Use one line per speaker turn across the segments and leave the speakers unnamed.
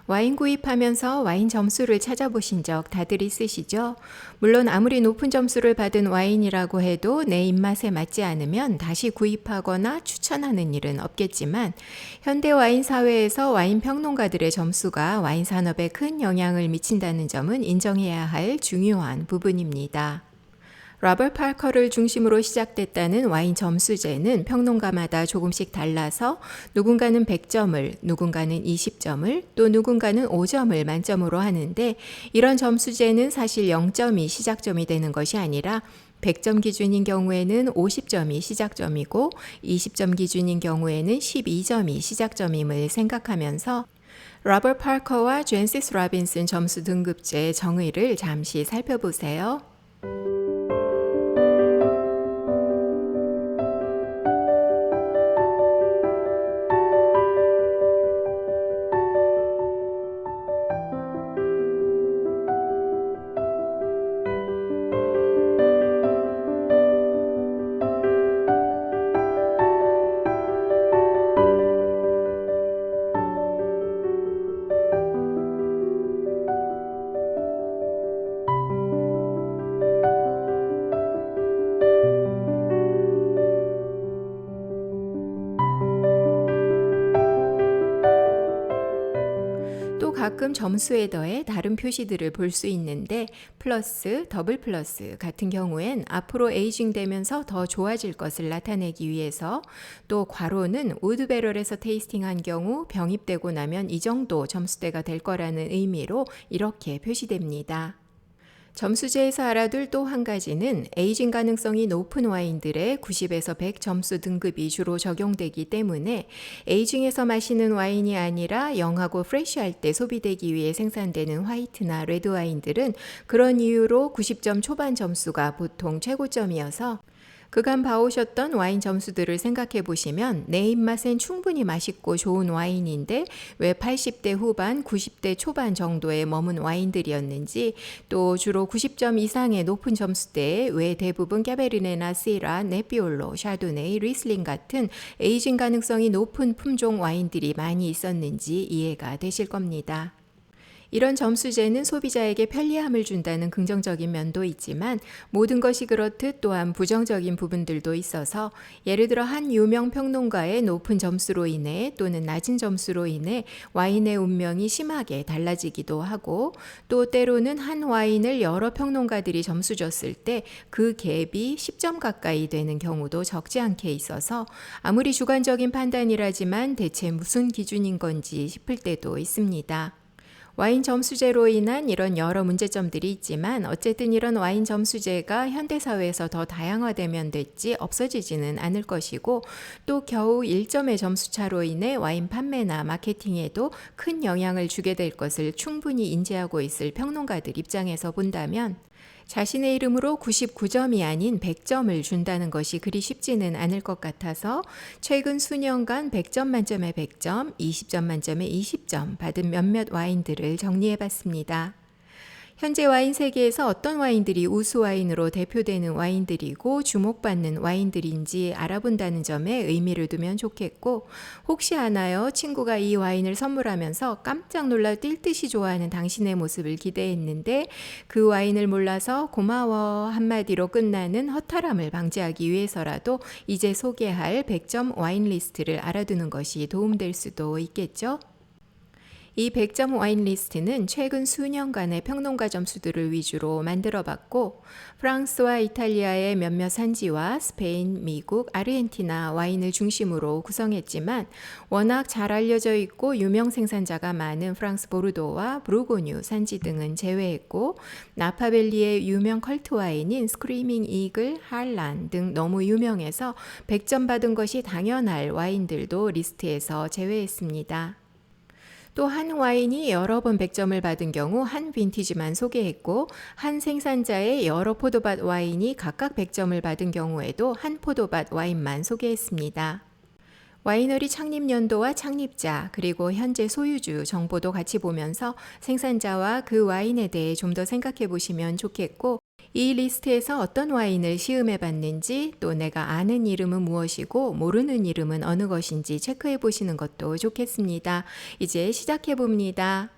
와인 구입하면서 와인 점수를 찾아보신 적 다들 있으시죠? 물론 아무리 높은 점수를 받은 와인이라고 해도 내 입맛에 맞지 않으면 다시 구입하거나 추천하는 일은 없겠지만 현대 와인 사회에서 와인 평론가들의 점수가 와인 산업에 큰 영향을 미친다는 점은 인정해야 할 중요한 부분입니다. 로버트 파커를 중심으로 시작됐다는 와인 점수제는 평론가마다 조금씩 달라서 누군가는 100점을, 누군가는 20점을, 또 누군가는 5점을 만점으로 하는데 이런 점수제는 사실 0점이 시작점이 되는 것이 아니라 100점 기준인 경우에는 50점이 시작점이고 20점 기준인 경우에는 12점이 시작점임을 생각하면서 로버트 파커와 젠시스 로빈슨 점수 등급제의 정의를 잠시 살펴보세요. 또 가끔 점수에 더해 다른 표시들을 볼 수 있는데 플러스, 더블 플러스 같은 경우엔 앞으로 에이징 되면서 더 좋아질 것을 나타내기 위해서 또 괄호는 우드 배럴에서 테이스팅한 경우 병입되고 나면 이 정도 점수대가 될 거라는 의미로 이렇게 표시됩니다. 점수제에서 알아둘 또 한 가지는 에이징 가능성이 높은 와인들의 90에서 100 점수 등급이 주로 적용되기 때문에 에이징에서 마시는 와인이 아니라 영하고 프레쉬할 때 소비되기 위해 생산되는 화이트나 레드 와인들은 그런 이유로 90점 초반 점수가 보통 최고점이어서 그간 봐오셨던 와인 점수들을 생각해 보시면 내 입맛엔 충분히 맛있고 좋은 와인인데 왜 80대 후반, 90대 초반 정도에 머문 와인들이었는지 또 주로 90점 이상의 높은 점수대에 왜 대부분 캬베르네나 시라, 네비올로, 샤도네이, 리슬링 같은 에이징 가능성이 높은 품종 와인들이 많이 있었는지 이해가 되실 겁니다. 이런 점수제는 소비자에게 편리함을 준다는 긍정적인 면도 있지만 모든 것이 그렇듯 또한 부정적인 부분들도 있어서 예를 들어 한 유명 평론가의 높은 점수로 인해 또는 낮은 점수로 인해 와인의 운명이 심하게 달라지기도 하고 또 때로는 한 와인을 여러 평론가들이 점수 줬을 때 그 갭이 10점 가까이 되는 경우도 적지 않게 있어서 아무리 주관적인 판단이라지만 대체 무슨 기준인 건지 싶을 때도 있습니다. 와인 점수제로 인한 이런 여러 문제점들이 있지만 어쨌든 이런 와인 점수제가 현대사회에서 더 다양화되면 됐지 없어지지는 않을 것이고 또 겨우 1점의 점수차로 인해 와인 판매나 마케팅에도 큰 영향을 주게 될 것을 충분히 인지하고 있을 평론가들 입장에서 본다면 자신의 이름으로 99점이 아닌 100점을 준다는 것이 그리 쉽지는 않을 것 같아서 최근 수년간 100점 만점에 100점, 20점 만점에 20점 받은 몇몇 와인들을 정리해 봤습니다. 현재 와인 세계에서 어떤 와인들이 우수 와인으로 대표되는 와인들이고 주목받는 와인들인지 알아본다는 점에 의미를 두면 좋겠고 혹시 아나요? 친구가 이 와인을 선물하면서 깜짝 놀라 뛸 듯이 좋아하는 당신의 모습을 기대했는데 그 와인을 몰라서 고마워 한마디로 끝나는 허탈함을 방지하기 위해서라도 이제 소개할 100점 와인 리스트를 알아두는 것이 도움될 수도 있겠죠? 이 100점 와인 리스트는 최근 수년간의 평론가 점수들을 위주로 만들어봤고 프랑스와 이탈리아의 몇몇 산지와 스페인, 미국, 아르헨티나 와인을 중심으로 구성했지만 워낙 잘 알려져 있고 유명 생산자가 많은 프랑스 보르도와 부르고뉴 산지 등은 제외했고 나파밸리의 유명 컬트 와인인 스크리밍 이글, 할란 등 너무 유명해서 100점 받은 것이 당연할 와인들도 리스트에서 제외했습니다. 또 한 와인이 여러 번 100점을 받은 경우 한 빈티지만 소개했고 한 생산자의 여러 포도밭 와인이 각각 100점을 받은 경우에도 한 포도밭 와인만 소개했습니다. 와이너리 창립 연도와 창립자 그리고 현재 소유주 정보도 같이 보면서 생산자와 그 와인에 대해 좀 더 생각해 보시면 좋겠고 이 리스트에서 어떤 와인을 시음해 봤는지, 또 내가 아는 이름은 무엇이고 모르는 이름은 어느 것인지 체크해 보시는 것도 좋겠습니다. 이제 시작해 봅니다.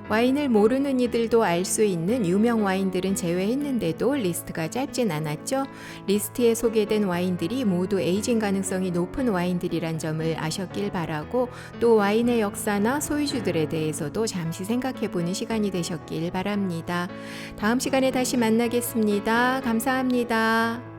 와인을 모르는 이들도 알 수 있는 유명 와인들은 제외했는데도 리스트가 짧진 않았죠. 리스트에 소개된 와인들이 모두 에이징 가능성이 높은 와인들이란 점을 아셨길 바라고, 또 와인의 역사나 소유주들에 대해서도 잠시 생각해보는 시간이 되셨길 바랍니다. 다음 시간에 다시 만나겠습니다. 감사합니다.